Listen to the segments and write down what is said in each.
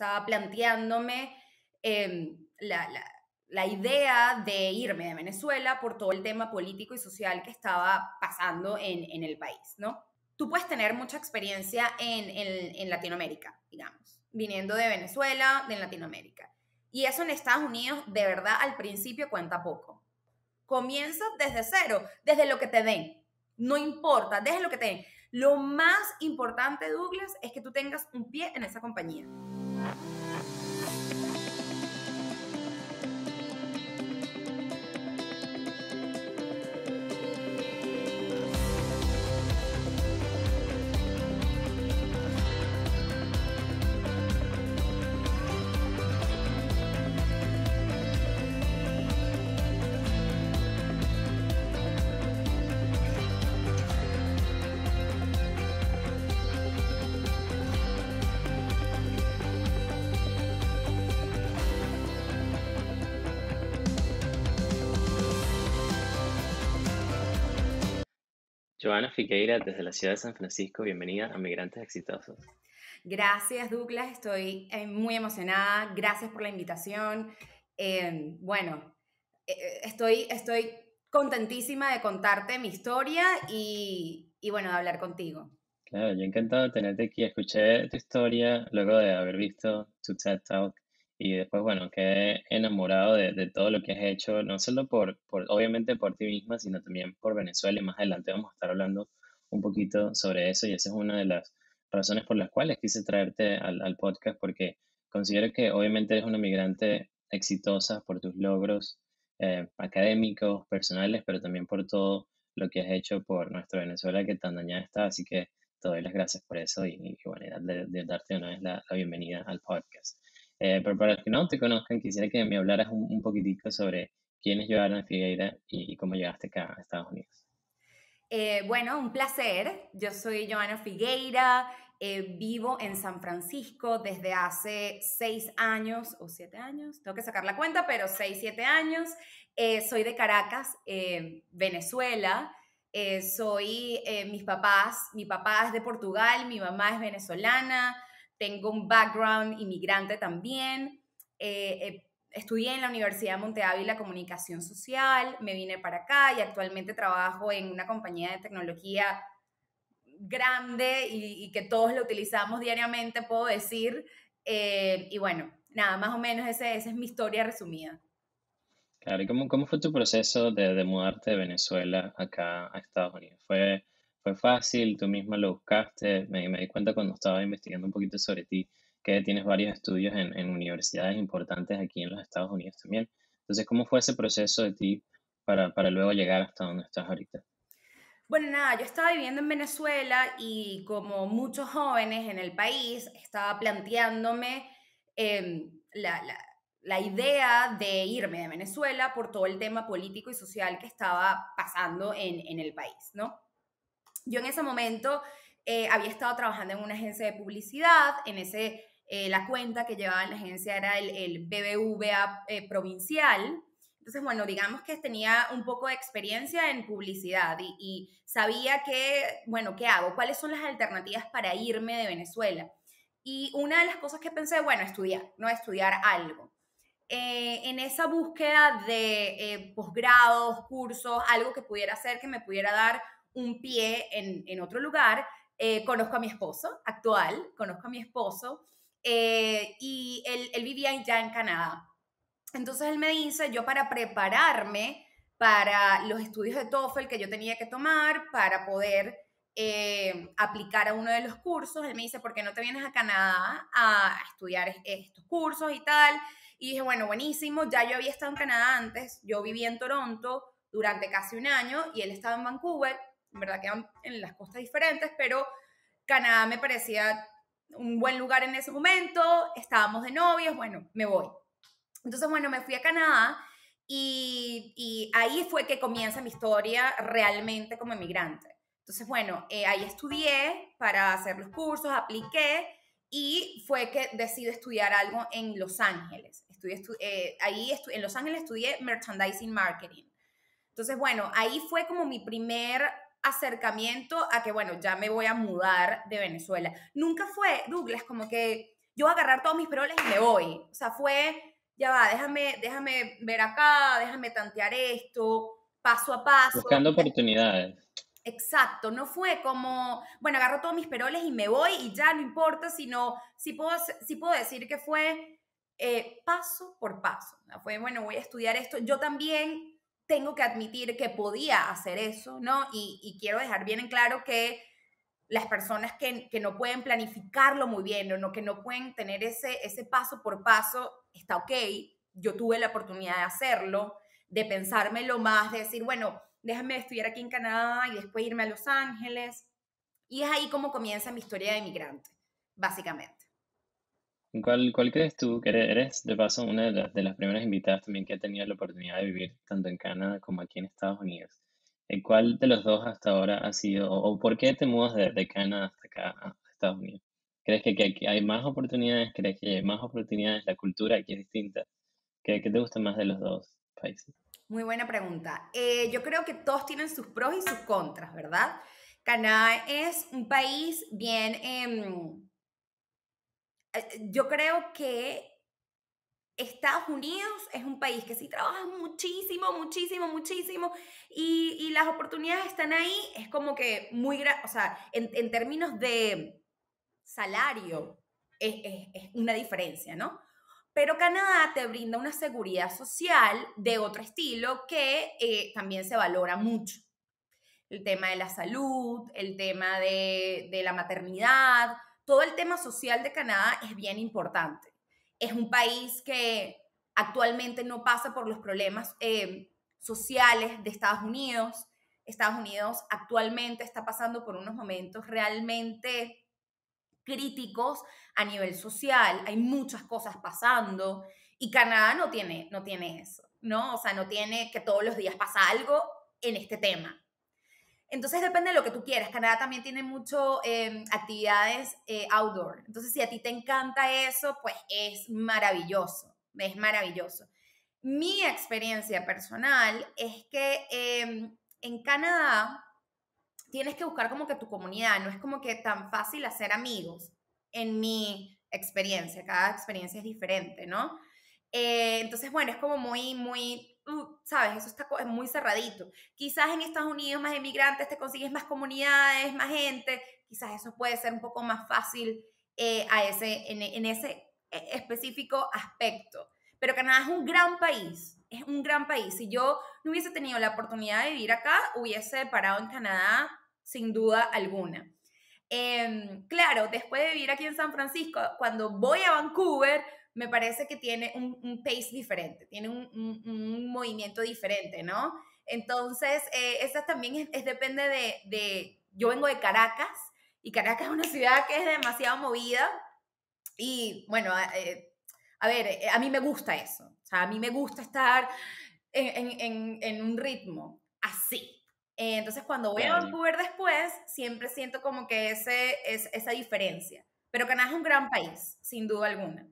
estaba planteándome la idea de irme de Venezuela por todo el tema político y social que estaba pasando en el país, ¿no? Tú puedes tener mucha experiencia en Latinoamérica, digamos, viniendo de Venezuela, de Latinoamérica. Y eso en Estados Unidos, de verdad, al principio cuenta poco. Comienza desde cero, desde lo que te den. No importa, desde lo que te den. Lo más importante, Douglas, es que tú tengas un pie en esa compañía. Joana Figueira, desde la ciudad de San Francisco, bienvenida a Migrantes Exitosos. Gracias, Douglas. Estoy muy emocionada. Gracias por la invitación. Bueno, estoy contentísima de contarte mi historia y bueno, de hablar contigo. Claro, yo encantado de tenerte aquí. Escuché tu historia luego de haber visto tu TED Talk y después, bueno, quedé enamorado de todo lo que has hecho, no solo obviamente por ti misma, sino también por Venezuela y más adelante vamos a estar hablando un poquito sobre eso y esa es una de las razones por las cuales quise traerte al podcast porque considero que obviamente eres una migrante exitosa por tus logros académicos, personales, pero también por todo lo que has hecho por nuestra Venezuela que tan dañada está, así que te doy las gracias por eso y bueno, de darte una vez la bienvenida al podcast. Pero para los que no te conozcan, quisiera que me hablaras un poquitico sobre quién es Joana Figueira y cómo llegaste acá a Estados Unidos. Bueno, un placer. Yo soy Joana Figueira, vivo en San Francisco desde hace 6 años o 7 años, tengo que sacar la cuenta, pero 6, 7 años. Soy de Caracas, Venezuela. Mi papá es de Portugal, mi mamá es venezolana, tengo un background inmigrante también. Estudié en la Universidad de Monte Ávila Comunicación Social, me vine para acá y actualmente trabajo en una compañía de tecnología grande y que todos lo utilizamos diariamente, puedo decir. Y bueno, nada, más o menos esa es mi historia resumida. Claro, ¿y cómo fue tu proceso de mudarte de Venezuela acá a Estados Unidos? ¿Fue fácil? ¿Tú misma lo buscaste? Me di cuenta cuando estaba investigando un poquito sobre ti que tienes varios estudios en universidades importantes aquí en los Estados Unidos también. Entonces, ¿cómo fue ese proceso de ti para luego llegar hasta donde estás ahorita? Bueno, nada, yo estaba viviendo en Venezuela y como muchos jóvenes en el país, estaba planteándome la idea de irme de Venezuela por todo el tema político y social que estaba pasando en el país, ¿no? Yo en ese momento había estado trabajando en una agencia de publicidad, la cuenta que llevaba en la agencia era el BBVA provincial. Entonces, bueno, digamos que tenía un poco de experiencia en publicidad y sabía bueno, ¿qué hago? ¿Cuáles son las alternativas para irme de Venezuela? Y una de las cosas que pensé, bueno, estudiar, ¿no? Estudiar algo. En esa búsqueda de posgrados, cursos, algo que pudiera hacer que me pudiera dar un pie en otro lugar, conozco a mi esposo actual, conozco a mi esposo, y él vivía ya en Canadá. Entonces él me dice, yo para prepararme para los estudios de TOEFL que yo tenía que tomar para poder aplicar a uno de los cursos, él me dice, ¿por qué no te vienes a Canadá a estudiar estos cursos y tal? Y dije, bueno, buenísimo, ya yo había estado en Canadá antes, yo viví en Toronto durante casi un año y él estaba en Vancouver, en verdad que eran en las costas diferentes, pero Canadá me parecía un buen lugar en ese momento, estábamos de novios, bueno, me voy. Entonces, bueno, me fui a Canadá y ahí fue que comienza mi historia realmente como emigrante. Entonces, bueno, ahí estudié para hacer los cursos, apliqué y fue que decidí estudiar algo en Los Ángeles. En Los Ángeles estudié Merchandising Marketing. Entonces, bueno, ahí fue como mi primer acercamiento a que, bueno, ya me voy a mudar de Venezuela. Nunca fue, Douglas, como que yo voy a agarrar todos mis peroles y me voy. O sea, fue, ya va, déjame ver acá, déjame tantear esto, paso a paso. Buscando oportunidades. Exacto, no fue como, bueno, agarro todos mis peroles y me voy y ya no importa, sino sí puedo decir que fue paso por paso. ¿No? Fue, bueno, voy a estudiar esto. Yo también tengo que admitir que podía hacer eso, ¿no? Y quiero dejar bien en claro que las personas que no pueden planificarlo muy bien, o no, que no pueden tener ese paso por paso, está ok. Yo tuve la oportunidad de hacerlo, de pensármelo más, de decir, bueno, déjame estudiar aquí en Canadá y después irme a Los Ángeles. Y es ahí como comienza mi historia de migrante, básicamente. ¿Cuál crees tú que eres, de paso, una de las primeras invitadas también que ha tenido la oportunidad de vivir tanto en Canadá como aquí en Estados Unidos? ¿Cuál de los dos hasta ahora ha sido, o por qué te mudas de Canadá hasta acá a Estados Unidos? ¿Crees que aquí hay más oportunidades? ¿Crees que hay más oportunidades? ¿La cultura aquí es distinta? ¿Qué te gusta más de los dos países? Muy buena pregunta. Yo creo que todos tienen sus pros y sus contras, ¿verdad? Canadá es un país bien, yo creo que Estados Unidos es un país que sí trabaja muchísimo, muchísimo, muchísimo y las oportunidades están ahí, es como que o sea, en términos de salario es una diferencia, ¿no? Pero Canadá te brinda una seguridad social de otro estilo que también se valora mucho. El tema de la salud, el tema de la maternidad, todo el tema social de Canadá es bien importante. Es un país que actualmente no pasa por los problemas sociales de Estados Unidos. Estados Unidos actualmente está pasando por unos momentos realmente críticos a nivel social, hay muchas cosas pasando y Canadá no tiene eso, ¿no? O sea, no tiene que todos los días pasa algo en este tema. Entonces depende de lo que tú quieras. Canadá también tiene mucho actividades outdoor. Entonces si a ti te encanta eso, pues es maravilloso, es maravilloso. Mi experiencia personal es que en Canadá tienes que buscar como que tu comunidad, no es como que tan fácil hacer amigos en mi experiencia, cada experiencia es diferente, ¿no? Entonces, bueno, es como ¿sabes? Eso está es muy cerradito. Quizás en Estados Unidos más inmigrantes te consigues más comunidades, más gente, quizás eso puede ser un poco más fácil en ese específico aspecto. Pero Canadá es un gran país, es un gran país. Si yo no hubiese tenido la oportunidad de vivir acá, hubiese parado en Canadá sin duda alguna. Claro, después de vivir aquí en San Francisco, cuando voy a Vancouver, me parece que tiene un pace diferente, tiene un movimiento diferente, ¿no? Entonces, esa también depende yo vengo de Caracas y Caracas es una ciudad que es demasiado movida y bueno, a ver, a mí me gusta eso, o sea, a mí me gusta estar en un ritmo así. Entonces, cuando voy a Claro. Vancouver después, siempre siento como que esa diferencia. Pero Canadá es un gran país, sin duda alguna.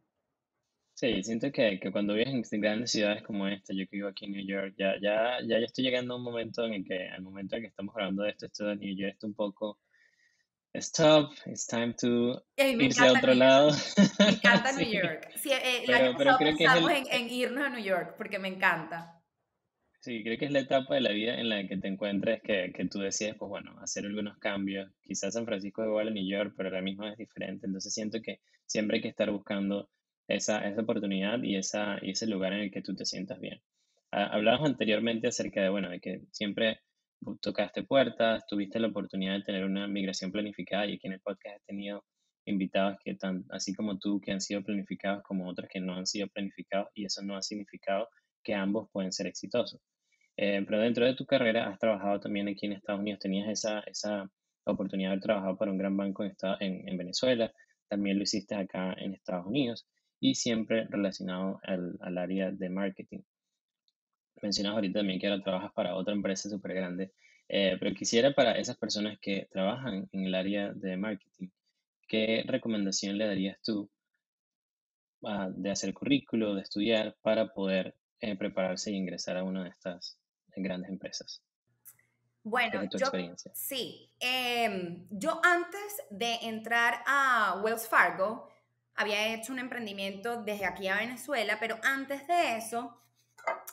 Sí, siento que cuando vives en grandes ciudades como esta, yo que vivo aquí en New York, ya estoy llegando a un momento en el que, al momento en que estamos hablando de esto de New York está un poco, stop, it's time to Y a mí me irse a encanta otro New York. lado. Me encanta New Sí, York. Sí, el año pero pasado creo que es pensamos en irnos a New York porque me encanta. sí, creo que es la etapa de la vida en la que te encuentres que tú decides, pues bueno, hacer algunos cambios. Quizás San Francisco es igual a New York, pero ahora mismo es diferente. Entonces siento que siempre hay que estar buscando esa oportunidad y ese lugar en el que tú te sientas bien. Hablabas anteriormente acerca de, bueno, de que siempre tocaste puertas, tuviste la oportunidad de tener una migración planificada y aquí en el podcast has tenido invitados que así como tú, que han sido planificados como otros que no han sido planificados y eso no ha significado que ambos pueden ser exitosos. Pero dentro de tu carrera has trabajado también aquí en Estados Unidos, tenías esa oportunidad de haber trabajado para un gran banco en Venezuela, también lo hiciste acá en Estados Unidos y siempre relacionado al área de marketing. Mencionas ahorita también que ahora trabajas para otra empresa súper grande, pero quisiera para esas personas que trabajan en el área de marketing, ¿qué recomendación le darías tú de hacer currículo, de estudiar para poder prepararse y ingresar a una de estas grandes empresas, Bueno, desde tu yo experiencia? sí. Yo antes de entrar a Wells Fargo, había hecho un emprendimiento desde aquí a Venezuela, pero antes de eso,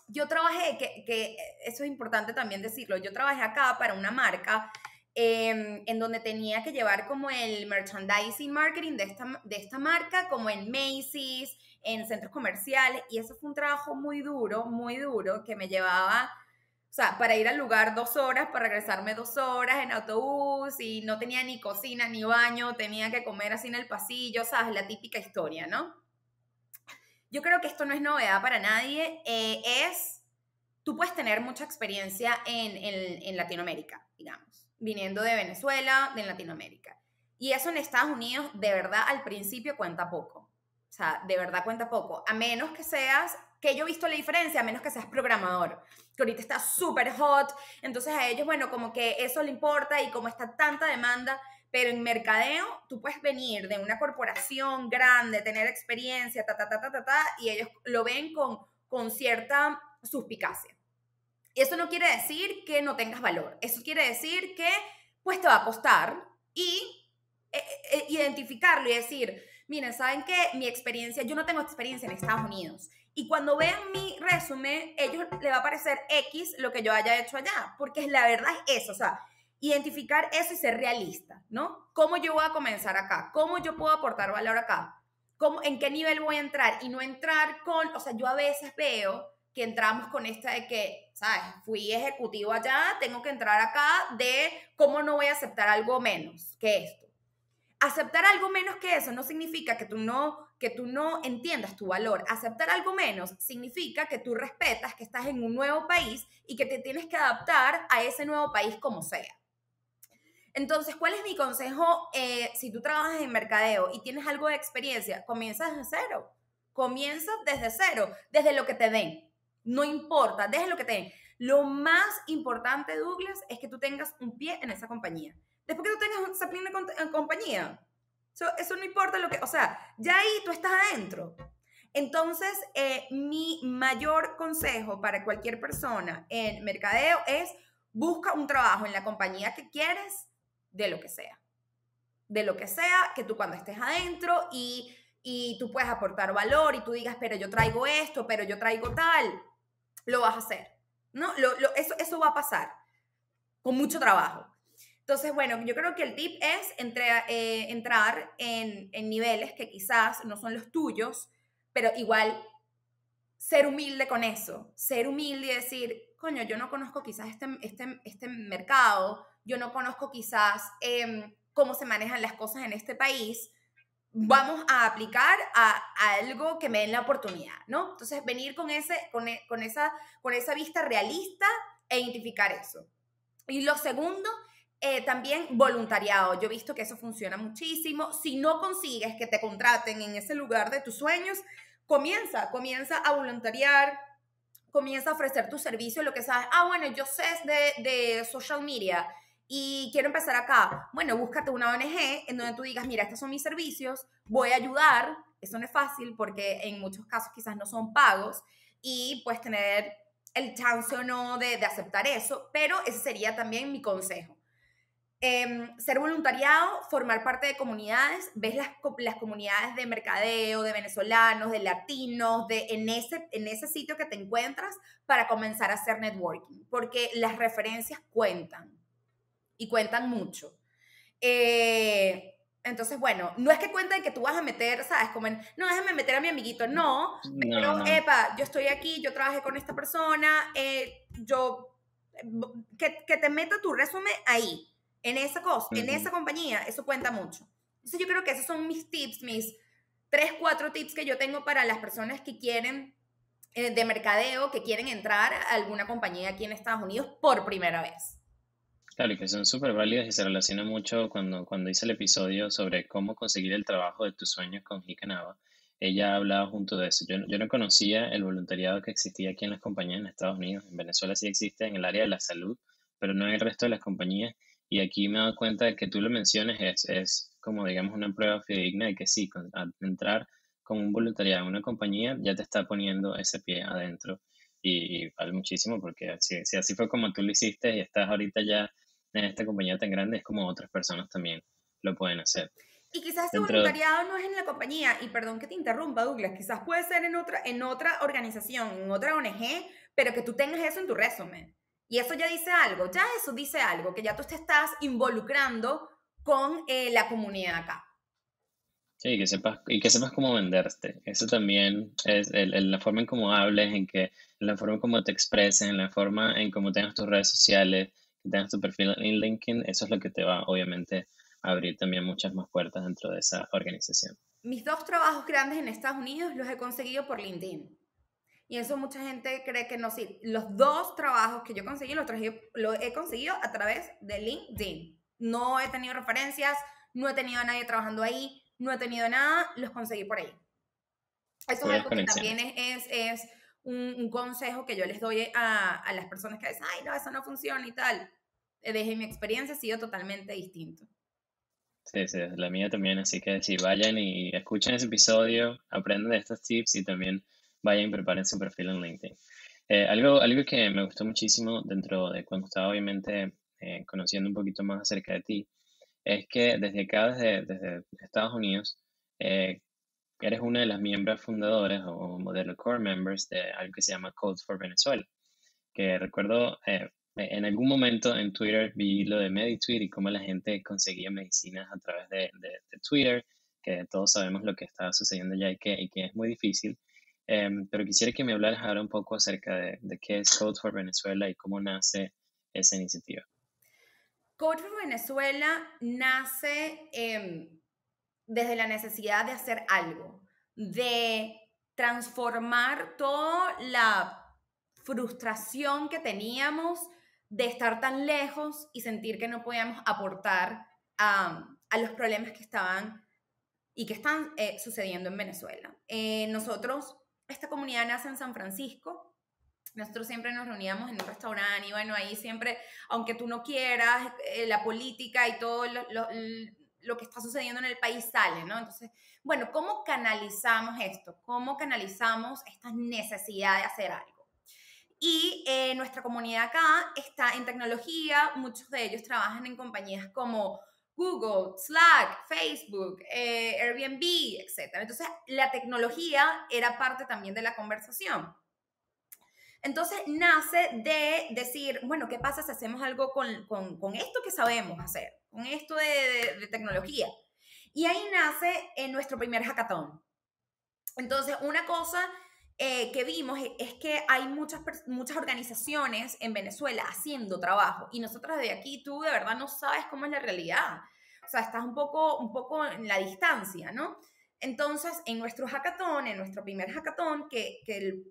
yo trabajé, que eso es importante también decirlo, yo trabajé acá para una marca en donde tenía que llevar como el merchandising marketing de esta marca, como en Macy's, en centros comerciales, y eso fue un trabajo muy duro, que me llevaba, o sea, para ir al lugar 2 horas, para regresarme 2 horas en autobús, y no tenía ni cocina ni baño, tenía que comer así en el pasillo, ¿sabes? La típica historia, ¿no? Yo creo que esto no es novedad para nadie, tú puedes tener mucha experiencia en Latinoamérica, digamos, viniendo de Venezuela, de Latinoamérica. Y eso en Estados Unidos, de verdad, al principio cuenta poco. O sea, de verdad cuenta poco. A menos que seas, que yo he visto la diferencia, a menos que seas programador, que ahorita está súper hot. Entonces a ellos, bueno, como que eso le importa y como está tanta demanda, pero en mercadeo tú puedes venir de una corporación grande, tener experiencia, y ellos lo ven con cierta suspicacia. Y eso no quiere decir que no tengas valor. Eso quiere decir que pues te va a costar y identificarlo y decir, miren, ¿saben qué? Mi experiencia, yo no tengo experiencia en Estados Unidos. Y cuando vean mi resumen, ellos les va a parecer X lo que yo haya hecho allá, porque la verdad es eso, o sea, identificar eso y ser realista, ¿no? ¿Cómo yo voy a comenzar acá? ¿Cómo yo puedo aportar valor acá? ¿Cómo, en qué nivel voy a entrar? Y no entrar con, o sea, yo a veces veo que entramos con esta de que, ¿sabes? Fui ejecutivo allá, tengo que entrar acá de cómo no voy a aceptar algo menos que esto. Aceptar algo menos que eso no significa que tú no entiendas tu valor. Aceptar algo menos significa que tú respetas que estás en un nuevo país y que te tienes que adaptar a ese nuevo país como sea. Entonces, ¿cuál es mi consejo? Si tú trabajas en mercadeo y tienes algo de experiencia, comienza desde cero. Comienza desde cero, desde lo que te den. No importa, desde lo que te den. Lo más importante, Douglas, es que tú tengas un pie en esa compañía. Después que tú tengas esa pie en compañía, eso no importa lo que, o sea, ya ahí tú estás adentro. Entonces, mi mayor consejo para cualquier persona en mercadeo es busca un trabajo en la compañía que quieres, de lo que sea. De lo que sea, que tú cuando estés adentro y tú puedes aportar valor y tú digas, pero yo traigo esto, pero yo traigo tal, lo vas a hacer, ¿no? Eso va a pasar con mucho trabajo. Entonces, bueno, yo creo que el tip es entrar en niveles que quizás no son los tuyos, pero igual ser humilde con eso, ser humilde y decir, coño, yo no conozco quizás este mercado, yo no conozco quizás cómo se manejan las cosas en este país, vamos a aplicar a algo que me den la oportunidad, ¿no? Entonces, venir con esa vista realista e identificar eso. Y lo segundo, también voluntariado. Yo he visto que eso funciona muchísimo. Si no consigues que te contraten en ese lugar de tus sueños, comienza a voluntariar, comienza a ofrecer tu servicio, lo que sabes. Ah, bueno, yo sé de social media y quiero empezar acá. Bueno, búscate una ONG en donde tú digas, mira, estos son mis servicios, voy a ayudar. Eso no es fácil porque en muchos casos quizás no son pagos y puedes tener el chance o no de aceptar eso, pero ese sería también mi consejo. Ser voluntariado, formar parte de comunidades, ves las comunidades de mercadeo, de venezolanos, de latinos, en ese sitio que te encuentras para comenzar a hacer networking, porque las referencias cuentan y cuentan mucho. Entonces, bueno, no es que cuenten que tú vas a meter, ¿sabes? Como no, déjame meter a mi amiguito, no, No, pero, no. epa, yo estoy aquí, yo trabajé con esta persona, que te meta tu resumen ahí, en esa cosa, en Ujú. esa compañía, eso cuenta mucho. Entonces, yo creo que esos son mis tips, mis 3, 4 tips que yo tengo para las personas que quieren, de mercadeo, que quieren entrar a alguna compañía aquí en Estados Unidos por primera vez. Claro, y que son súper válidas y se relacionan mucho cuando hice el episodio sobre cómo conseguir el trabajo de tus sueños con Hika Nava. Ella hablaba junto de eso. Yo no conocía el voluntariado que existía aquí en las compañías en Estados Unidos. En Venezuela sí existe en el área de la salud, pero no en el resto de las compañías. Y aquí me he dado cuenta de que tú lo menciones es como, digamos, una prueba fidedigna de que sí, al entrar con un voluntariado en una compañía ya te está poniendo ese pie adentro. Y vale muchísimo porque si así fue como tú lo hiciste y estás ahorita ya en esta compañía tan grande, es como otras personas también lo pueden hacer. Y quizás ese Dentro, voluntariado no es en la compañía, y perdón que te interrumpa, Douglas, quizás puede ser en otra organización, en otra ONG, pero que tú tengas eso en tu resumen. Y eso ya dice algo, ya eso dice algo, que ya tú te estás involucrando con la comunidad acá. sí, que sepas cómo venderte. Eso también es la forma en cómo hables, en la forma en cómo te expreses, en la forma en cómo tengas tus redes sociales, que tengas tu perfil en LinkedIn, eso es lo que te va, obviamente, a abrir también muchas más puertas dentro de esa organización. Mis dos trabajos grandes en Estados Unidos los he conseguido por LinkedIn. Y eso mucha gente cree que no. Sí, los dos trabajos que yo conseguí los he conseguido a través de LinkedIn. No he tenido referencias, no he tenido a nadie trabajando ahí, no he tenido nada, los conseguí por ahí. Eso es Puras algo que también conexiones. es un consejo que yo les doy a las personas que dicen, ay, no, eso no funciona y tal. Desde mi experiencia ha sido totalmente distinto. Sí, sí, la mía también, así que sí, vayan y escuchen ese episodio, aprendan de estos tips y también vayan y preparen su perfil en LinkedIn. Algo que me gustó muchísimo dentro de cuando estaba obviamente conociendo un poquito más acerca de ti, es que desde acá, desde Estados Unidos, eh, eres una de las miembros fundadoras o de los core members de algo que se llama Codes for Venezuela, que recuerdo en algún momento en Twitter vi lo de MediTweet y cómo la gente conseguía medicinas a través de Twitter, que todos sabemos lo que está sucediendo ya y que es muy difícil. Pero quisiera que me hablaras ahora un poco acerca de qué es Code for Venezuela y cómo nace esa iniciativa. Code for Venezuela nace desde la necesidad de hacer algo, de transformar toda la frustración que teníamos de estar tan lejos y sentir que no podíamos aportar a los problemas que estaban y que están sucediendo en Venezuela. Nosotros, esta comunidad nace en San Francisco. Nosotros siempre nos reuníamos en un restaurante y bueno, ahí siempre, aunque tú no quieras, la política y todo lo que está sucediendo en el país sale, ¿no? Entonces, bueno, ¿cómo canalizamos esto? ¿Cómo canalizamos esta necesidad de hacer algo? Y nuestra comunidad acá está en tecnología, muchos de ellos trabajan en compañías como Google, Slack, Facebook, Airbnb, etc. Entonces, la tecnología era parte también de la conversación. Entonces nace de decir, bueno, ¿qué pasa si hacemos algo con esto que sabemos hacer, con esto de tecnología? Y ahí nace nuestro primer hackathon. Entonces, una cosa que vimos es que hay muchas organizaciones en Venezuela haciendo trabajo y nosotros desde aquí tú de verdad no sabes cómo es la realidad. O sea, estás un poco en la distancia, ¿no? Entonces, en nuestro hackathon, en nuestro primer hackathon,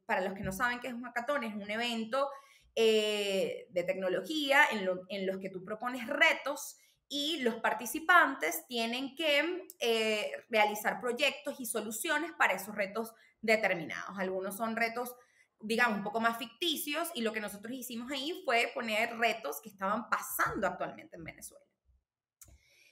para los que no saben qué es un hackathon, es un evento de tecnología en los que tú propones retos y los participantes tienen que realizar proyectos y soluciones para esos retos determinados. Algunos son retos, digamos, un poco más ficticios y lo que nosotros hicimos ahí fue poner retos que estaban pasando actualmente en Venezuela.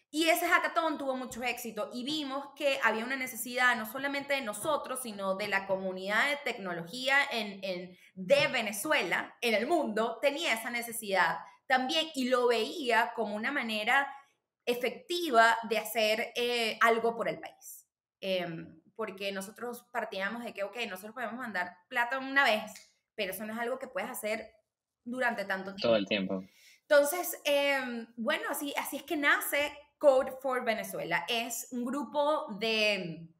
Y ese hackathon tuvo mucho éxito y vimos que había una necesidad no solamente de nosotros, sino de la comunidad de tecnología de Venezuela, en el mundo, tenía esa necesidad también y lo veía como una manera efectiva de hacer algo por el país. Porque nosotros partíamos de que, ok, nosotros podemos mandar plata una vez, pero eso no es algo que puedes hacer durante tanto Todo tiempo. el tiempo. Entonces, bueno, así es que nace Code for Venezuela. Es un grupo de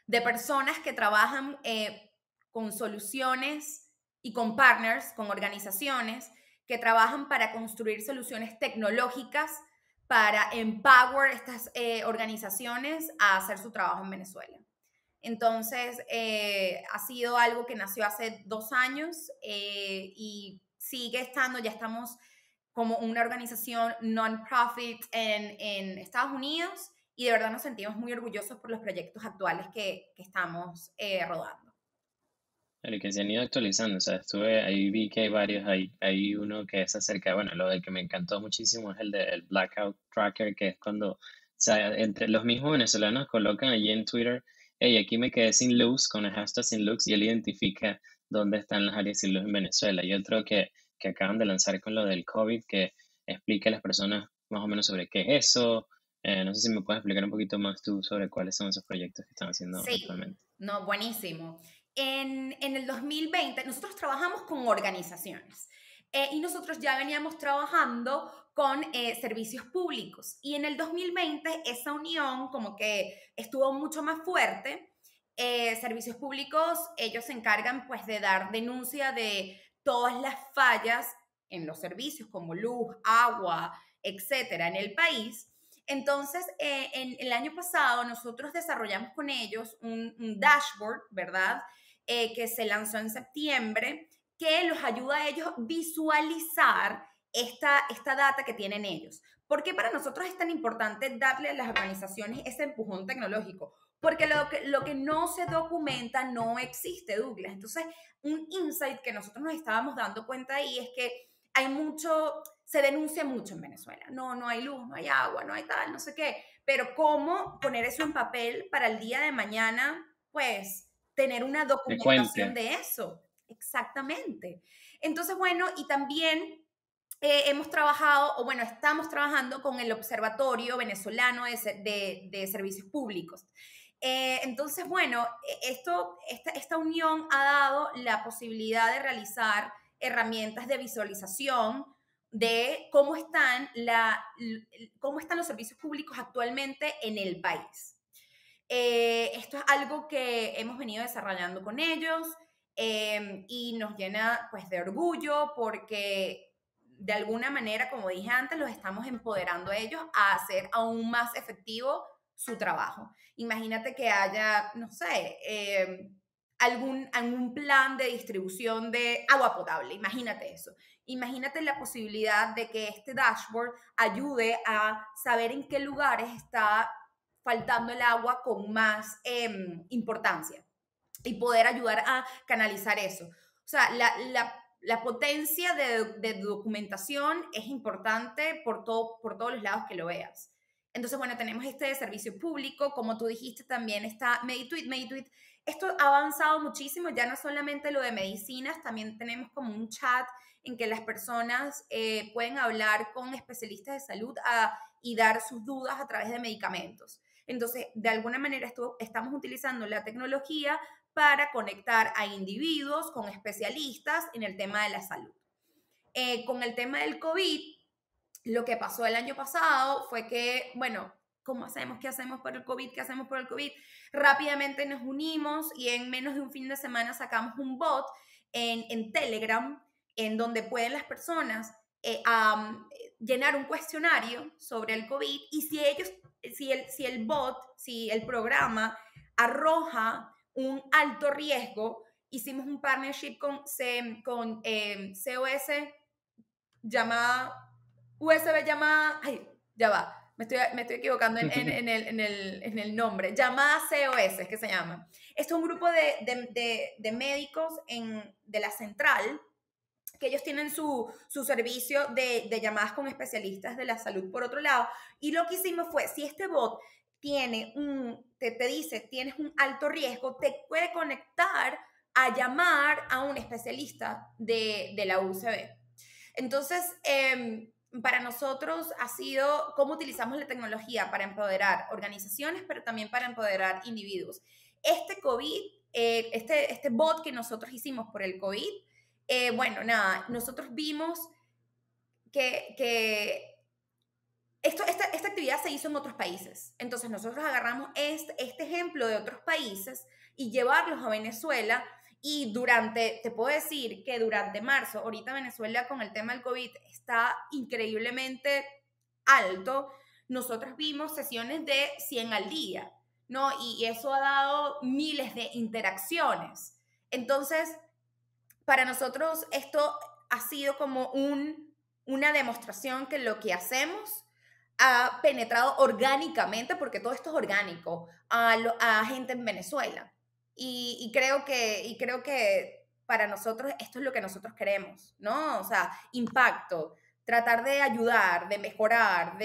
personas que trabajan con soluciones y con partners, con organizaciones que trabajan para construir soluciones tecnológicas para empower estas organizaciones a hacer su trabajo en Venezuela. Entonces, ha sido algo que nació hace 2 años y sigue estando, ya estamos como una organización non-profit en Estados Unidos y de verdad nos sentimos muy orgullosos por los proyectos actuales que estamos rodando. El que se han ido actualizando, o sea, ahí vi que hay varios, hay uno que es acerca, bueno, lo del que me encantó muchísimo es el del Blackout Tracker, que es cuando, o sea, entre los mismos venezolanos colocan allí en Twitter, hey, aquí me quedé sin luz, con el hashtag sin luz, y él identifica dónde están las áreas sin luz en Venezuela. Y otro que acaban de lanzar con lo del COVID, que explica a las personas más o menos sobre qué es eso, No sé si me puedes explicar un poquito más tú sobre cuáles son esos proyectos que están haciendo Sí, actualmente. no, buenísimo. En el 2020 nosotros trabajamos con organizaciones y nosotros ya veníamos trabajando con servicios públicos y en el 2020 esa unión como que estuvo mucho más fuerte. Servicios públicos, ellos se encargan pues de dar denuncia de todas las fallas en los servicios como luz, agua, etcétera, en el país. Entonces, en el año pasado nosotros desarrollamos con ellos un dashboard, ¿verdad? Que se lanzó en septiembre, que los ayuda a ellos visualizar esta data que tienen ellos. ¿Por qué para nosotros es tan importante darle a las organizaciones ese empujón tecnológico? Porque lo que no se documenta no existe, Douglas. Entonces, un insight que nosotros nos estábamos dando cuenta ahí es que hay mucho, se denuncia mucho en Venezuela. No, no hay luz, no hay agua, no hay tal, no sé qué. Pero cómo poner eso en papel para el día de mañana, pues tener una Me documentación cuente. de eso. Exactamente. Entonces, bueno, y también hemos trabajado, o bueno, estamos trabajando con el Observatorio Venezolano de Servicios Públicos. Entonces, bueno, esta unión ha dado la posibilidad de realizar herramientas de visualización de cómo están los servicios públicos actualmente en el país. Esto es algo que hemos venido desarrollando con ellos y nos llena pues de orgullo porque de alguna manera, como dije antes, los estamos empoderando a ellos a hacer aún más efectivo su trabajo. Imagínate que haya, no sé, algún plan de distribución de agua potable, imagínate eso. Imagínate la posibilidad de que este dashboard ayude a saber en qué lugares está faltando el agua con más importancia y poder ayudar a canalizar eso. O sea, la potencia de documentación es importante por todos los lados que lo veas. Entonces, bueno, tenemos este de servicio público, como tú dijiste, también está Meditweet. Meditweet, esto ha avanzado muchísimo, ya no solamente lo de medicinas, también tenemos como un chat en que las personas pueden hablar con especialistas de salud y dar sus dudas a través de medicamentos. Entonces, de alguna manera estamos utilizando la tecnología para conectar a individuos con especialistas en el tema de la salud. Con el tema del COVID, lo que pasó el año pasado fue que, bueno, ¿cómo hacemos? ¿Qué hacemos por el COVID? ¿Qué hacemos por el COVID? Rápidamente nos unimos y en menos de un fin de semana sacamos un bot en Telegram en donde pueden las personas llenar un cuestionario sobre el COVID y si el programa arroja un alto riesgo, hicimos un partnership con COS llamada USB llamada, ay, ya va, me estoy equivocando en el nombre, llamada COS, es que se llama. Esto es un grupo de médicos de la central que ellos tienen su servicio de llamadas con especialistas de la salud por otro lado. Y lo que hicimos fue, si este bot te dice, tienes un alto riesgo, te puede conectar a llamar a un especialista de la UCB. Entonces, para nosotros ha sido cómo utilizamos la tecnología para empoderar organizaciones, pero también para empoderar individuos. Este COVID, este bot que nosotros hicimos por el COVID, bueno, nada, nosotros vimos que esta actividad se hizo en otros países. Entonces nosotros agarramos este ejemplo de otros países y llevarlos a Venezuela y te puedo decir que durante marzo, ahorita Venezuela con el tema del COVID está increíblemente alto, nosotros vimos sesiones de 100 al día, ¿no? Y eso ha dado miles de interacciones. Entonces, para nosotros esto ha sido como una demostración que lo que hacemos ha penetrado orgánicamente, porque todo esto es orgánico, a gente en Venezuela. Y creo que para nosotros esto es lo que nosotros queremos, ¿no? O sea, impacto, tratar de ayudar, de mejorar,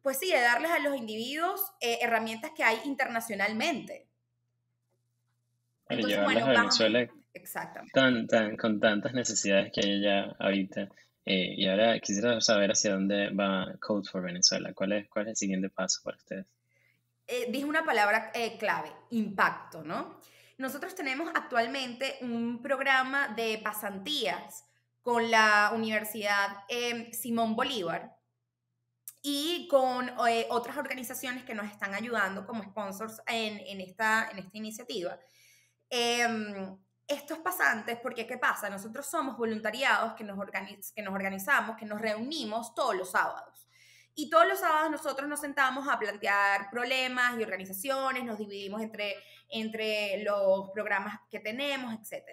pues sí, de darles a los individuos herramientas que hay internacionalmente. Para Entonces, llevarlas bueno, a vamos, Venezuela exactamente. con tantas necesidades que hay allá ahorita. Y ahora quisiera saber hacia dónde va Code for Venezuela. ¿Cuál es el siguiente paso para ustedes? Dije una palabra clave, impacto, ¿no? Nosotros tenemos actualmente un programa de pasantías con la Universidad Simón Bolívar y con otras organizaciones que nos están ayudando como sponsors en esta iniciativa. Estos pasantes, porque ¿qué pasa? Nosotros somos voluntariados que nos organizamos, que nos reunimos todos los sábados. Y todos los sábados nosotros nos sentamos a plantear problemas y organizaciones, nos dividimos entre los programas que tenemos, etc.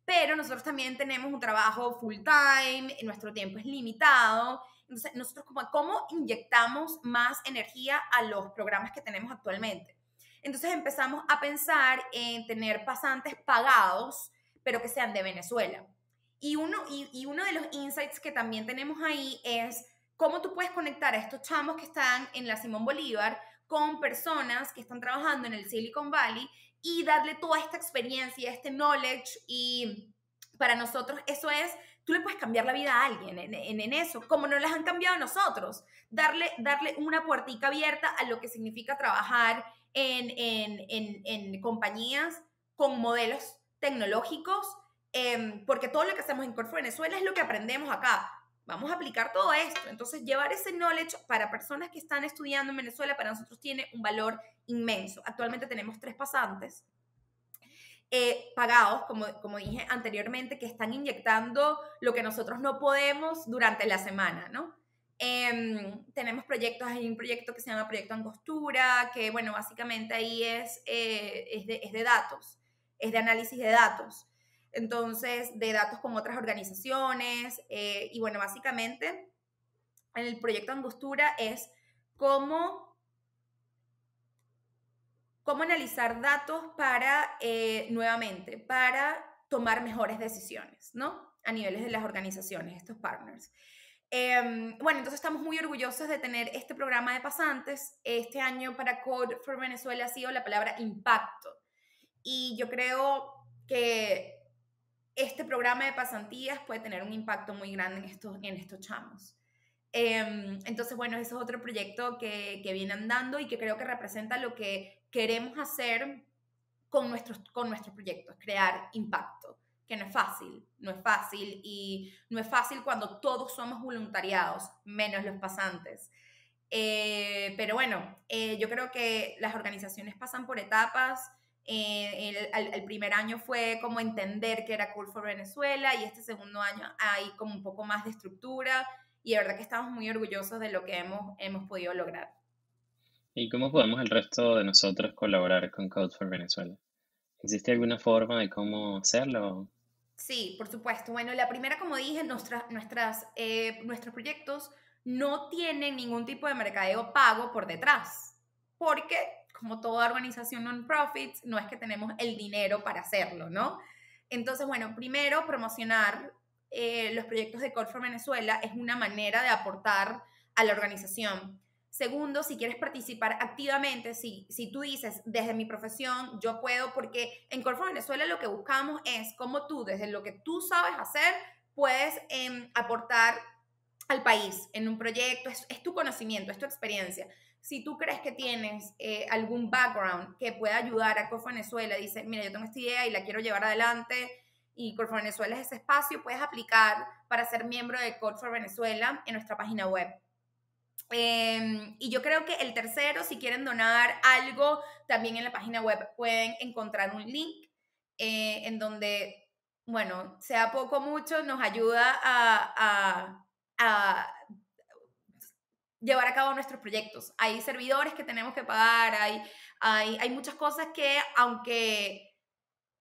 Pero nosotros también tenemos un trabajo full time, nuestro tiempo es limitado. Entonces, nosotros ¿cómo inyectamos más energía a los programas que tenemos actualmente? Entonces empezamos a pensar en tener pasantes pagados, pero que sean de Venezuela. Y uno de los insights que también tenemos ahí es cómo tú puedes conectar a estos chamos que están en la Simón Bolívar con personas que están trabajando en el Silicon Valley y darle toda esta experiencia, este knowledge. Y para nosotros eso es, tú le puedes cambiar la vida a alguien en eso, como nos las han cambiado a nosotros. Darle una puertica abierta a lo que significa trabajar en compañías con modelos tecnológicos, porque todo lo que hacemos en Corfo Venezuela es lo que aprendemos acá. Vamos a aplicar todo esto. Entonces, llevar ese knowledge para personas que están estudiando en Venezuela para nosotros tiene un valor inmenso. Actualmente tenemos 3 pasantes pagados, como dije anteriormente, que están inyectando lo que nosotros no podemos durante la semana, ¿no? Tenemos proyectos, hay un proyecto que se llama Proyecto Angostura, que bueno, básicamente ahí es de datos, es de análisis de datos. Entonces, de datos con otras organizaciones, y bueno, básicamente en el Proyecto Angostura es cómo analizar datos para, nuevamente, para tomar mejores decisiones, ¿no? A niveles de las organizaciones, estos partners. Bueno, entonces estamos muy orgullosos de tener este programa de pasantes. Este año para Code for Venezuela ha sido la palabra impacto. Y yo creo que este programa de pasantías puede tener un impacto muy grande en estos chamos. Entonces, bueno, ese es otro proyecto que viene andando y que creo que representa lo que queremos hacer con nuestros proyectos, crear impacto, que no es fácil y no es fácil cuando todos somos voluntariados, menos los pasantes. Pero bueno, yo creo que las organizaciones pasan por etapas. El primer año fue como entender que era Cool for Venezuela y este segundo año hay como un poco más de estructura y de verdad que estamos muy orgullosos de lo que hemos podido lograr. ¿Y cómo podemos el resto de nosotros colaborar con Code for Venezuela? ¿Existe alguna forma de cómo hacerlo? Sí, por supuesto. Bueno, la primera, como dije, nuestros proyectos no tienen ningún tipo de mercadeo pago por detrás, porque como toda organización non-profit, no es que tenemos el dinero para hacerlo, ¿no? Entonces, bueno, primero, promocionar los proyectos de Code for Venezuela es una manera de aportar a la organización. Segundo, si quieres participar activamente, si tú dices, desde mi profesión, yo puedo, porque en Corfo Venezuela lo que buscamos es cómo tú, desde lo que tú sabes hacer, puedes aportar al país en un proyecto, es tu conocimiento, es tu experiencia. Si tú crees que tienes algún background que pueda ayudar a Corfo Venezuela, dice, mira, yo tengo esta idea y la quiero llevar adelante, y Corfo Venezuela es ese espacio, puedes aplicar para ser miembro de Corfo Venezuela en nuestra página web. Y yo creo que el tercero, si quieren donar algo, también en la página web pueden encontrar un link en donde, bueno, sea poco o mucho, nos ayuda a llevar a cabo nuestros proyectos. Hay servidores que tenemos que pagar, hay muchas cosas que, aunque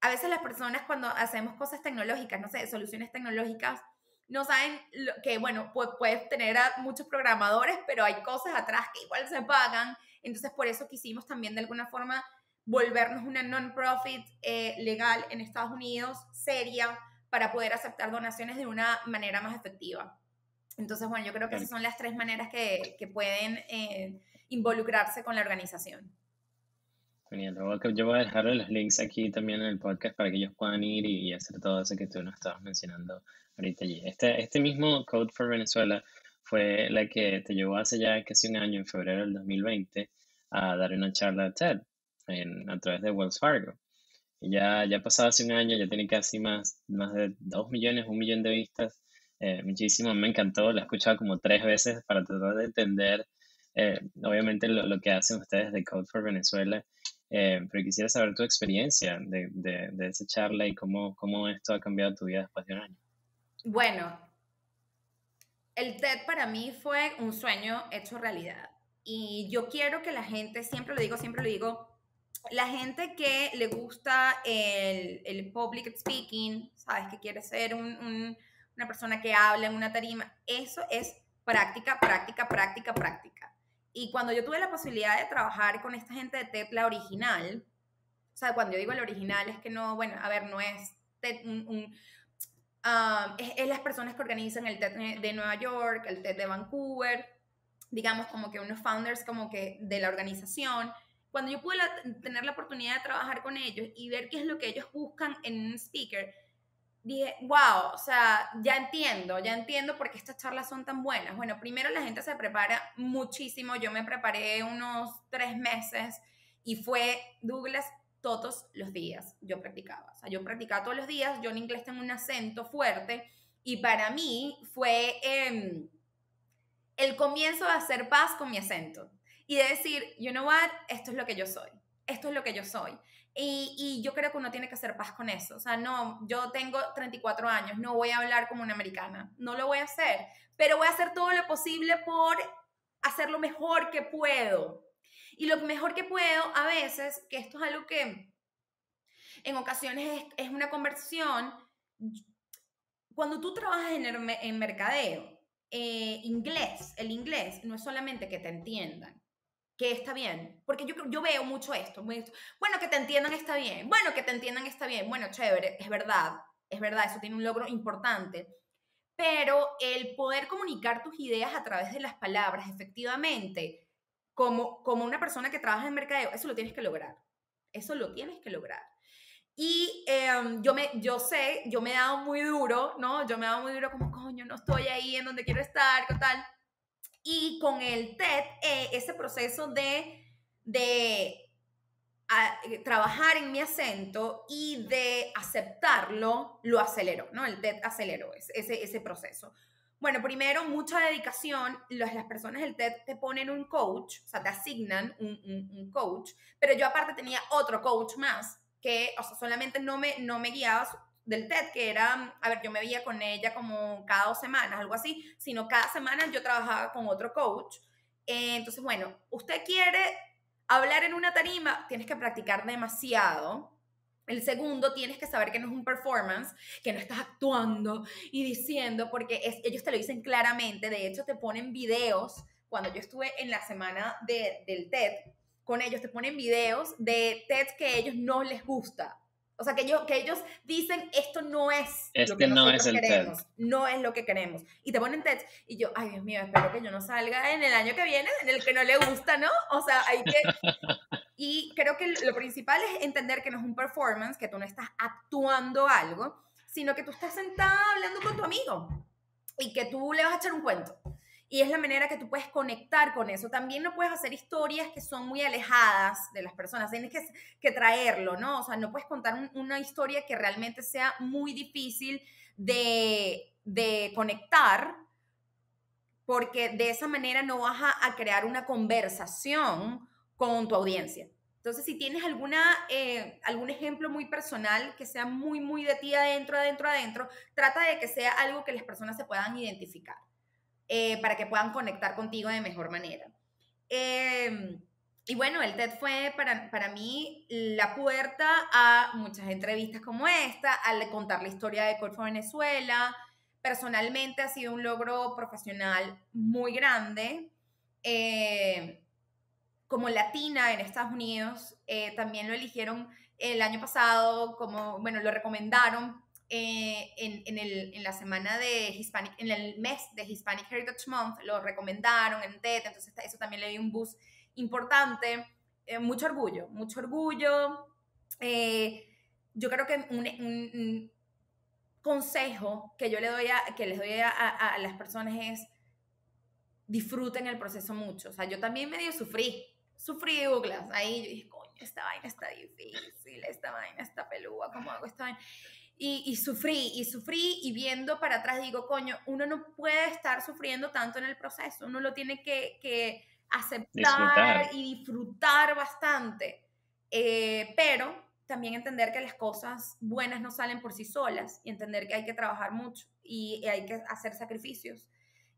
a veces las personas cuando hacemos cosas tecnológicas, no sé, soluciones tecnológicas, no saben que, bueno, puedes tener a muchos programadores, pero hay cosas atrás que igual se pagan. Entonces, por eso quisimos también de alguna forma volvernos una non-profit legal en Estados Unidos, seria, para poder aceptar donaciones de una manera más efectiva. Entonces, bueno, yo creo que Claro. esas son las 3 maneras que pueden involucrarse con la organización. Genial. Yo voy a dejar los links aquí también en el podcast para que ellos puedan ir y hacer todo eso que tú nos estabas mencionando ahorita allí. Este mismo Code for Venezuela fue la que te llevó hace ya casi un año, en febrero del 2020, a dar una charla TED a través de Wells Fargo. Y ya ha pasado hace un año, ya tiene casi más de 2 millones, 1 millón de vistas. Muchísimo, me encantó, la he escuchado como 3 veces para tratar de entender, obviamente, lo que hacen ustedes de Code for Venezuela. Pero quisiera saber tu experiencia de esa charla y cómo esto ha cambiado tu vida después de un año. Bueno, el TED para mí fue un sueño hecho realidad. Y yo quiero que la gente, siempre lo digo, la gente que le gusta el public speaking, sabes, que quiere ser una persona que habla en una tarima, eso es práctica, práctica, práctica, práctica. Y cuando yo tuve la posibilidad de trabajar con esta gente de TED, la original, o sea, cuando yo digo la original es que no, bueno, a ver, no es TED, es las personas que organizan el TED de Nueva York, el TED de Vancouver, digamos como que unos founders como que de la organización. Cuando yo pude tener la oportunidad de trabajar con ellos y ver qué es lo que ellos buscan en un speaker, dije, wow, o sea, ya entiendo por qué estas charlas son tan buenas. Bueno, primero la gente se prepara muchísimo, yo me preparé unos 3 meses y fue, Douglas, todos los días yo practicaba. O sea, yo practicaba todos los días, yo en inglés tengo un acento fuerte y para mí fue el comienzo de hacer paz con mi acento y de decir, you know what, esto es lo que yo soy, esto es lo que yo soy. Y yo creo que uno tiene que hacer paz con eso. O sea, no, yo tengo 34 años, no voy a hablar como una americana, no lo voy a hacer, pero voy a hacer todo lo posible por hacer lo mejor que puedo. Y lo mejor que puedo, a veces, que esto es algo que en ocasiones es una conversación, cuando tú trabajas en mercadeo, el inglés no es solamente que te entiendan, que está bien, porque yo veo mucho esto, bueno, que te entiendan está bien, bueno, que te entiendan está bien, bueno, chévere, es verdad, eso tiene un logro importante, pero el poder comunicar tus ideas a través de las palabras, efectivamente, como una persona que trabaja en mercadeo, eso lo tienes que lograr, eso lo tienes que lograr. Y yo me he dado muy duro, ¿no? Yo me he dado muy duro como, coño, no estoy ahí en donde quiero estar, ¿qué tal? Y con el TED, ese proceso de trabajar en mi acento y de aceptarlo, lo aceleró, ¿no? El TED aceleró ese proceso. Bueno, primero, mucha dedicación. Las personas del TED te ponen un coach, o sea, te asignan un coach, pero yo aparte tenía otro coach más que, o sea, solamente no me guiaba del TED, que era, a ver, yo me veía con ella como cada 2 semanas, algo así, sino cada semana yo trabajaba con otro coach. Entonces, bueno, usted quiere hablar en una tarima, tienes que practicar demasiado. El segundo, tienes que saber que no es un performance, que no estás actuando y diciendo, porque ellos te lo dicen claramente. De hecho, te ponen videos. Cuando yo estuve en la semana del TED, con ellos te ponen videos de TED que a ellos no les gusta. O sea, que ellos dicen, esto no es lo que No nosotros es el TED. queremos, no es lo que queremos. Y te ponen TED y yo, ay Dios mío, espero que yo no salga en el año que viene en el que no le gusta, ¿no? O sea, hay que... Y creo que lo principal es entender que no es un performance, que tú no estás actuando algo, sino que tú estás sentada hablando con tu amigo y que tú le vas a echar un cuento. Y es la manera que tú puedes conectar con eso. También no puedes hacer historias que son muy alejadas de las personas. Tienes que traerlo, ¿no? O sea, no puedes contar una historia que realmente sea muy difícil de conectar, porque de esa manera no vas a crear una conversación con tu audiencia. Entonces, si tienes algún ejemplo muy personal que sea muy, muy de ti adentro, trata de que sea algo que las personas se puedan identificar, para que puedan conectar contigo de mejor manera. Y bueno, el TED fue para mí la puerta a muchas entrevistas como esta, al contar la historia de Code for Venezuela. Personalmente ha sido un logro profesional muy grande. Como latina en Estados Unidos, también lo eligieron el año pasado, como, bueno, lo recomendaron en la semana de Hispanic, en el mes de Hispanic Heritage Month, lo recomendaron en TED, entonces eso también le dio un boost importante. mucho orgullo, mucho orgullo. Eh, yo creo que un consejo que yo que les doy a las personas es disfruten el proceso mucho. O sea, yo también medio sufrí Douglas. Ahí yo dije, coño, esta vaina está difícil, esta vaina está pelúa, ¿cómo hago esta vaina? Y sufrí, y viendo para atrás digo, coño, uno no puede estar sufriendo tanto en el proceso, uno lo tiene que aceptar Disfrutar. y disfrutar bastante, pero también entender que las cosas buenas no salen por sí solas y entender que hay que trabajar mucho y hay que hacer sacrificios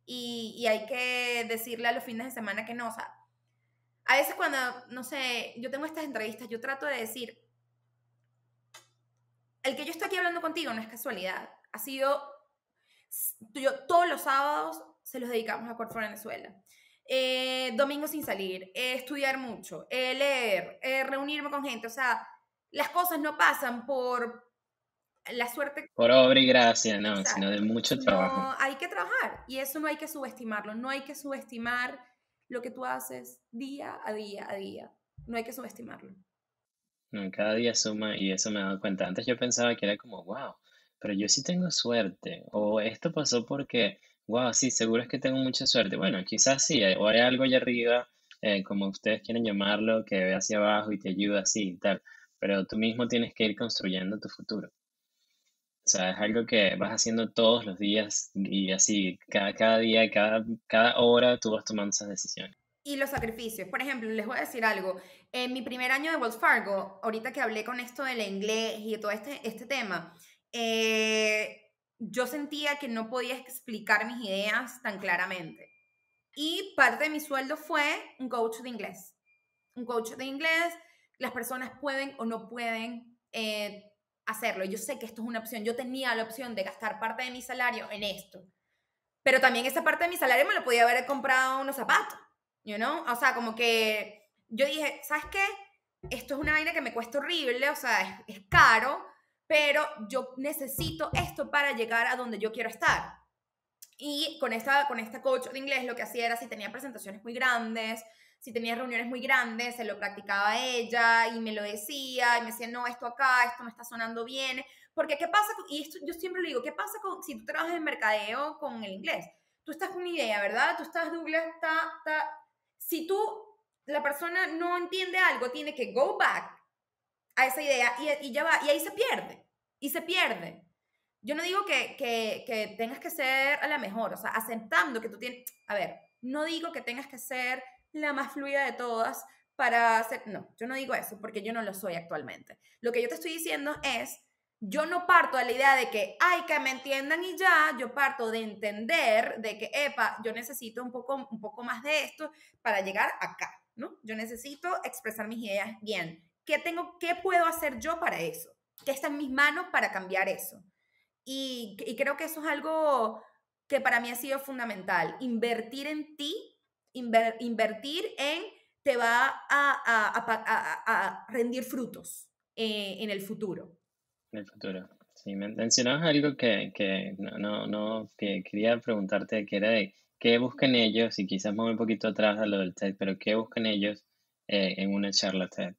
y hay que decirle a los fines de semana que no, o sea, a veces cuando, no sé, yo tengo estas entrevistas, yo trato de decir, el que yo estoy aquí hablando contigo no es casualidad. Ha sido, todos los sábados se los dedicamos a Corfo Venezuela. Domingo sin salir, estudiar mucho, leer, reunirme con gente. O sea, las cosas no pasan por la suerte. Por obra y gracia, no, sino de Exacto. mucho trabajo. Sino hay que trabajar y eso no hay que subestimarlo. No hay que subestimar lo que tú haces día a día a día. No hay que subestimarlo. No, cada día suma y eso me he dado cuenta. Antes yo pensaba que era como, wow, pero yo sí tengo suerte. O esto pasó porque, wow, sí, seguro es que tengo mucha suerte. Bueno, quizás sí, o hay algo allá arriba, como ustedes quieren llamarlo, que ve hacia abajo y te ayuda así y tal. Pero tú mismo tienes que ir construyendo tu futuro. O sea, es algo que vas haciendo todos los días y así, cada día, cada hora tú vas tomando esas decisiones. Y los sacrificios. Por ejemplo, les voy a decir algo. En mi primer año de Wells Fargo, ahorita que hablé con esto del inglés y de todo este tema, yo sentía que no podía explicar mis ideas tan claramente. Y parte de mi sueldo fue un coach de inglés. Un coach de inglés, las personas pueden o no pueden hacerlo. Yo sé que esto es una opción. Yo tenía la opción de gastar parte de mi salario en esto, pero también esa parte de mi salario me lo podía haber comprado unos zapatos, you know? O sea, como que yo dije, ¿sabes qué? Esto es una vaina que me cuesta horrible, o sea, es caro, pero yo necesito esto para llegar a donde yo quiero estar. Y con esta coach de inglés lo que hacía era si tenía presentaciones muy grandes, si tenía reuniones muy grandes, se lo practicaba a ella y me lo decía y me decía, no, esto acá, esto no está sonando bien. Porque ¿qué pasa? Y esto yo siempre lo digo, ¿qué pasa si tú trabajas en mercadeo con el inglés? Tú estás con una idea, ¿verdad? Tú estás Douglas, si tú, la persona no entiende algo, tiene que go back a esa idea y ya va, y ahí se pierde, y se pierde. Yo no digo que tengas que ser a la mejor, o sea, aceptando que tú tienes, a ver, no digo que tengas que ser la más fluida de todas para hacer, no, yo no digo eso porque yo no lo soy actualmente. Lo que yo te estoy diciendo es, yo no parto de la idea de que, ay, que me entiendan y ya, yo parto de entender de que, epa, yo necesito un poco más de esto para llegar acá, ¿no? Yo necesito expresar mis ideas bien. ¿Qué puedo hacer yo para eso? ¿Qué está en mis manos para cambiar eso? Y creo que eso es algo que para mí ha sido fundamental. Invertir en ti, invertir en, te va a rendir frutos en el futuro. En el futuro. Sí, mencionabas algo que que quería preguntarte, que era de qué buscan ellos, y quizás me voy un poquito atrás a lo del TED, pero qué buscan ellos en una charla TED.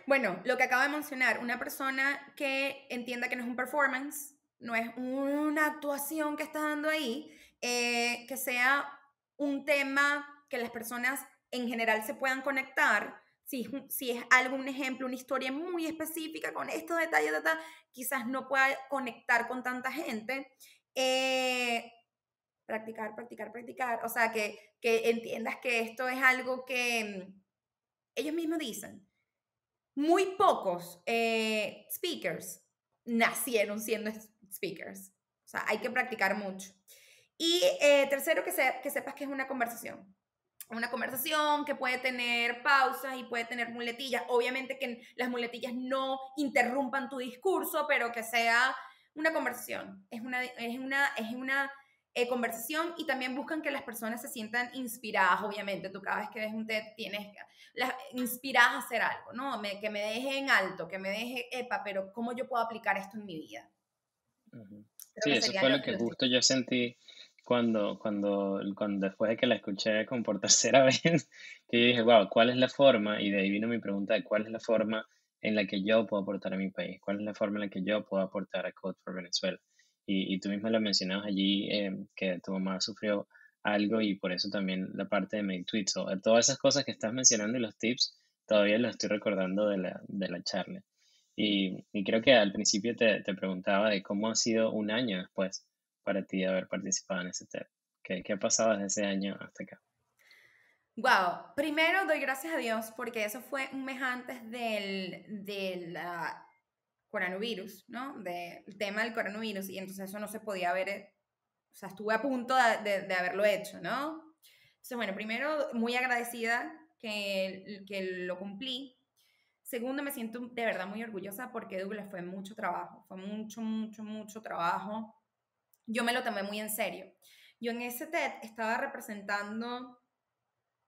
Bueno, lo que acabo de mencionar, una persona que entienda que no es un performance, no es una actuación que está dando ahí, que sea un tema que las personas en general se puedan conectar. Si es algún ejemplo, una historia muy específica con estos detalles, quizás no pueda conectar con tanta gente. Practicar, practicar, practicar. O sea, que entiendas que esto es algo que ellos mismos dicen muy pocos speakers nacieron siendo speakers. O sea, hay que practicar mucho. Y tercero, que sepas que es una conversación. Una conversación que puede tener pausas y puede tener muletillas. Obviamente que las muletillas no interrumpan tu discurso, pero que sea una conversación. Es una conversación y también buscan que las personas se sientan inspiradas, obviamente. Tú cada vez que ves un TED tienes las inspiradas a hacer algo, ¿no? Que me deje en alto, que me deje, epa, pero ¿cómo yo puedo aplicar esto en mi vida? Ujú. Creo Sí, que eso serían fue lo que los justo tips. yo sentí cuando después de que la escuché como por tercera vez, que yo dije, wow, ¿cuál es la forma? Y de ahí vino mi pregunta de cuál es la forma en la que yo puedo aportar a mi país, cuál es la forma en la que yo puedo aportar a Code for Venezuela. Y tú misma lo mencionabas allí, que tu mamá sufrió algo y por eso también la parte de Make Tweets, o todas esas cosas que estás mencionando y los tips, todavía los estoy recordando de la charla. Y creo que al principio te preguntaba de cómo ha sido un año después para ti de haber participado en ese TED. ¿Qué ha pasado desde ese año hasta acá? Wow, primero doy gracias a Dios porque eso fue un mes antes del coronavirus, ¿no? Del tema del coronavirus y entonces eso no se podía ver, o sea, estuve a punto de haberlo hecho, ¿no? Entonces, bueno, primero, muy agradecida que lo cumplí. Segundo, me siento de verdad muy orgullosa porque Douglas fue mucho trabajo, fue mucho, mucho, mucho trabajo. Yo me lo tomé muy en serio. Yo en ese TED estaba representando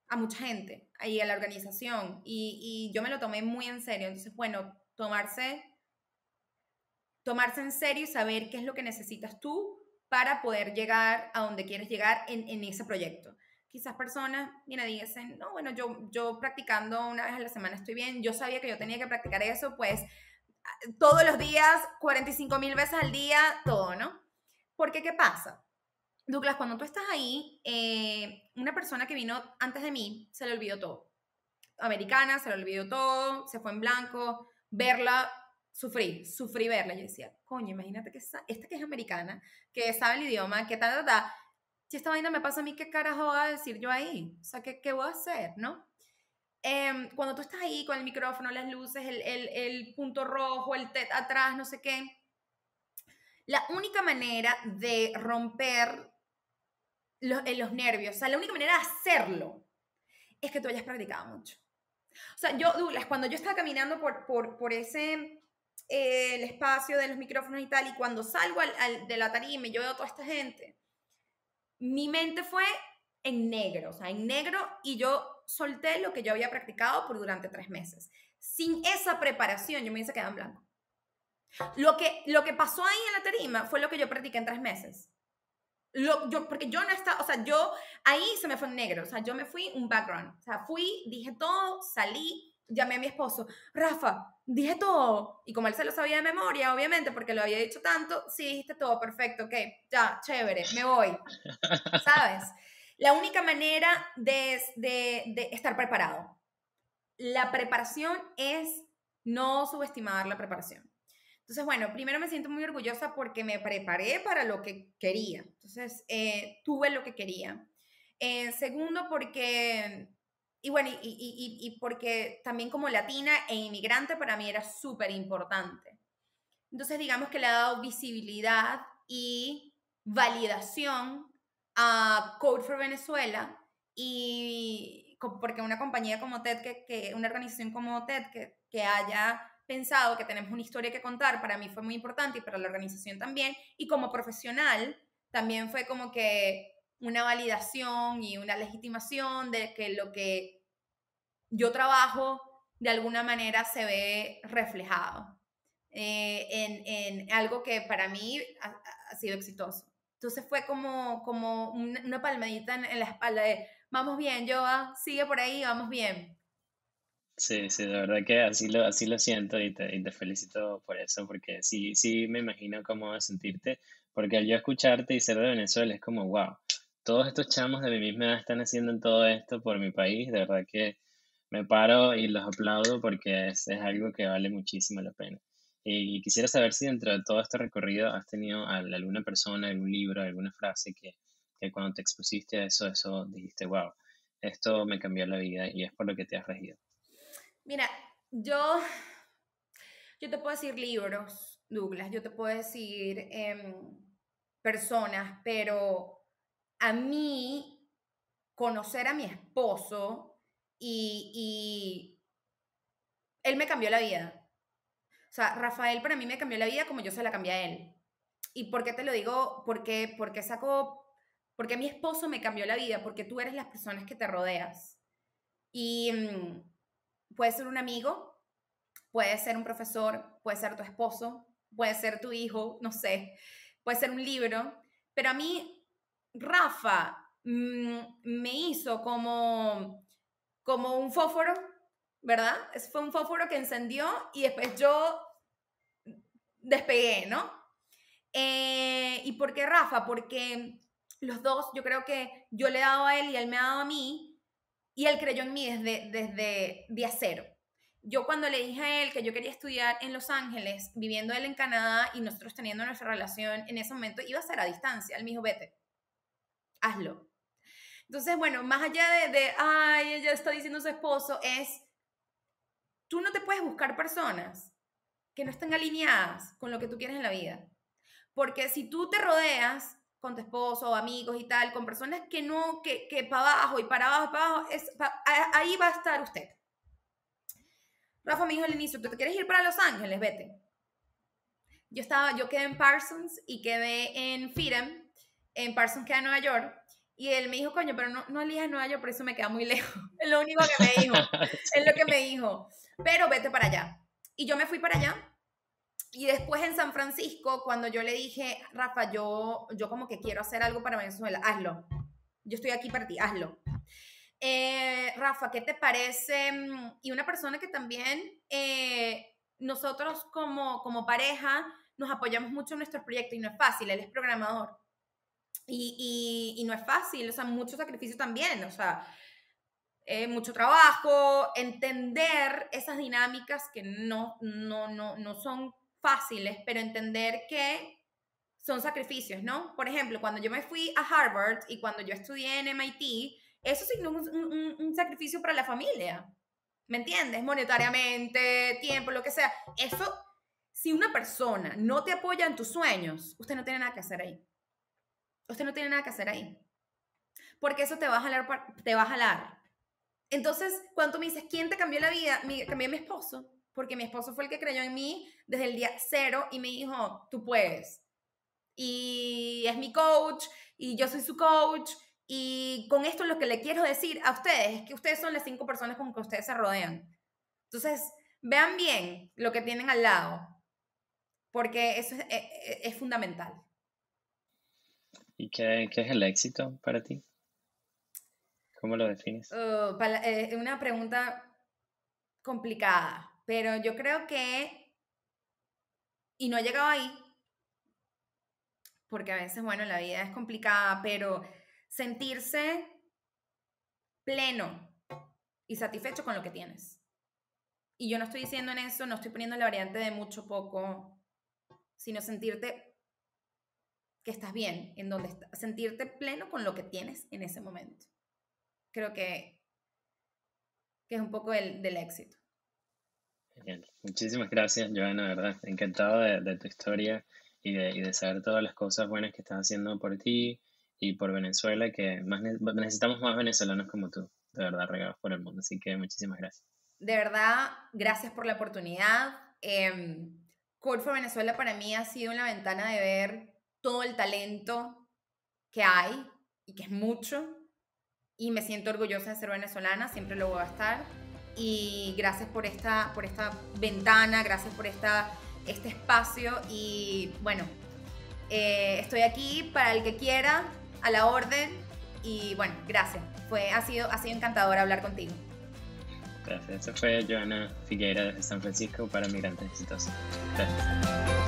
a mucha gente ahí a la organización y yo me lo tomé muy en serio. Entonces, bueno, tomarse en serio y saber qué es lo que necesitas tú para poder llegar a donde quieres llegar en ese proyecto. Quizás personas, mira, dicen, no, bueno, yo practicando una vez a la semana estoy bien, yo sabía que yo tenía que practicar eso, pues todos los días, 45,000 veces al día, todo, ¿no? Porque, ¿qué pasa? Douglas, cuando tú estás ahí, una persona que vino antes de mí se le olvidó todo. Americana, se le olvidó todo, se fue en blanco, verla, sufrí verla. Yo decía, coño, imagínate que esta que es americana, que sabe el idioma, que tal, si esta vaina me pasa a mí, ¿qué carajo voy a decir yo ahí? O sea, ¿qué voy a hacer, no? Cuando tú estás ahí con el micrófono, las luces, el punto rojo, el TED atrás, no sé qué, la única manera de romper los nervios, o sea, la única manera de hacerlo es que tú hayas practicado mucho. O sea, yo, Douglas, cuando yo estaba caminando por ese, el espacio de los micrófonos y tal, y cuando salgo de la tarima y yo veo a toda esta gente, mi mente fue en negro, o sea, en negro, y yo solté lo que yo había practicado por durante 3 meses. Sin esa preparación, yo me hubiese quedado en blanco. Lo que pasó ahí en la tarima fue lo que yo practiqué en 3 meses. Porque yo no estaba, o sea, yo ahí se me fue en negro, o sea, yo me fui un background, o sea, dije todo, salí, llamé a mi esposo, Rafa, dije todo, y como él se lo sabía de memoria, obviamente, porque lo había dicho tanto, sí, dijiste todo, perfecto, ok, ya, chévere, me voy, ¿sabes? La única manera de estar preparado. La preparación es no subestimar la preparación. Entonces, bueno, primero me siento muy orgullosa porque me preparé para lo que quería. Entonces, tuve lo que quería. Segundo, porque, y bueno, y porque también como latina e inmigrante para mí era súper importante. Entonces, digamos que le ha dado visibilidad y validación a Code for Venezuela y porque una compañía como TED, una organización como TED que haya pensado que tenemos una historia que contar, para mí fue muy importante y para la organización también. Y como profesional, también fue como que una validación y una legitimación de que lo que yo trabajo de alguna manera se ve reflejado en algo que para mí ha sido exitoso. Entonces fue como una palmadita en la espalda de, vamos bien, Joa, sigue por ahí, vamos bien. Sí, sí, de verdad que así lo siento y te felicito por eso, porque sí, sí me imagino cómo vas a sentirte, porque al yo escucharte y ser de Venezuela es como, wow, todos estos chamos de mi misma edad están haciendo todo esto por mi país, de verdad que me paro y los aplaudo porque es algo que vale muchísimo la pena. Y quisiera saber si dentro de todo este recorrido has tenido alguna persona, algún libro, alguna frase que cuando te expusiste a eso dijiste, wow, esto me cambió la vida y es por lo que te has regido. Mira, yo te puedo decir libros, Douglas, yo te puedo decir personas, pero a mí conocer a mi esposo y él me cambió la vida. O sea, Rafael para mí me cambió la vida como yo se la cambié a él. ¿Y por qué te lo digo? Porque mi esposo me cambió la vida, porque tú eres las personas que te rodeas. Y puede ser un amigo, puede ser un profesor, puede ser tu esposo, puede ser tu hijo, no sé, puede ser un libro, pero a mí Rafa me hizo como un fósforo, ¿verdad? Fue un fósforo que encendió y después yo despegué, ¿no? ¿Y por qué Rafa? Porque los dos, yo creo que yo le he dado a él y él me ha dado a mí, y él creyó en mí desde día cero. Yo cuando le dije a él que yo quería estudiar en Los Ángeles, viviendo él en Canadá y nosotros teniendo nuestra relación en ese momento, iba a ser a distancia. Él me dijo, vete, hazlo. Entonces, bueno, más allá ay, ella está diciendo a su esposo, tú no te puedes buscar personas que no estén alineadas con lo que tú quieres en la vida. Porque si tú te rodeas con tu esposo o amigos y tal, con personas que no, que para abajo y para abajo, para abajo, ahí va a estar usted. Rafa me dijo al inicio, ¿tú te quieres ir para Los Ángeles? Vete. Yo quedé en Parsons y quedé en FIDEM, en Parsons queda en Nueva York, y él me dijo, coño, pero no elijas Nueva York, por eso me queda muy lejos. Es lo único que me dijo, es lo que me dijo, pero vete para allá. Y yo me fui para allá, y después en San Francisco, cuando yo le dije, Rafa, yo como que quiero hacer algo para Venezuela, hazlo. Yo estoy aquí para ti, hazlo. Rafa, ¿qué te parece? Y una persona que también nosotros como pareja nos apoyamos mucho en nuestros proyectos y no es fácil, él es programador y no es fácil, o sea, mucho sacrificio también, o sea, mucho trabajo, entender esas dinámicas que no son fáciles, pero entender que son sacrificios, ¿no? Por ejemplo, cuando yo me fui a Harvard y cuando yo estudié en MIT, eso significó un sacrificio para la familia, ¿me entiendes? Monetariamente, tiempo, lo que sea. Eso, si una persona no te apoya en tus sueños, usted no tiene nada que hacer ahí. Usted no tiene nada que hacer ahí. Porque eso te va a jalar, te va a jalar. Entonces, cuando tú me dices, ¿quién te cambió la vida? Cambié a mi esposo, porque mi esposo fue el que creyó en mí desde el día cero y me dijo, tú puedes. Y es mi coach, y yo soy su coach, y con esto lo que le quiero decir a ustedes es que ustedes son las 5 personas con que ustedes se rodean. Entonces, vean bien lo que tienen al lado, porque eso es fundamental. ¿Y qué es el éxito para ti? ¿Cómo lo defines? Es una pregunta complicada, pero yo creo que, y no he llegado ahí, porque a veces, bueno, la vida es complicada, pero sentirse pleno y satisfecho con lo que tienes. Y yo no estoy diciendo en eso, no estoy poniendo la variante de mucho, poco, sino sentirte que estás bien, en donde estás, sentirte pleno con lo que tienes en ese momento. Creo que es un poco del éxito. Genial. Muchísimas gracias, Joana, de verdad. Encantado de tu historia y de saber todas las cosas buenas que estás haciendo por ti y por Venezuela, que necesitamos más venezolanos como tú, de verdad, regados por el mundo. Así que muchísimas gracias. De verdad, gracias por la oportunidad. Code for Venezuela para mí ha sido una ventana de ver todo el talento que hay y que es mucho. Y me siento orgullosa de ser venezolana, siempre lo voy a estar. Y gracias por esta ventana, gracias por este espacio. Y bueno, estoy aquí para el que quiera, a la orden. Y bueno, gracias. Ha sido encantador hablar contigo. Gracias. Eso fue Joana Figueira desde San Francisco para Migrantes Exitosos. Gracias.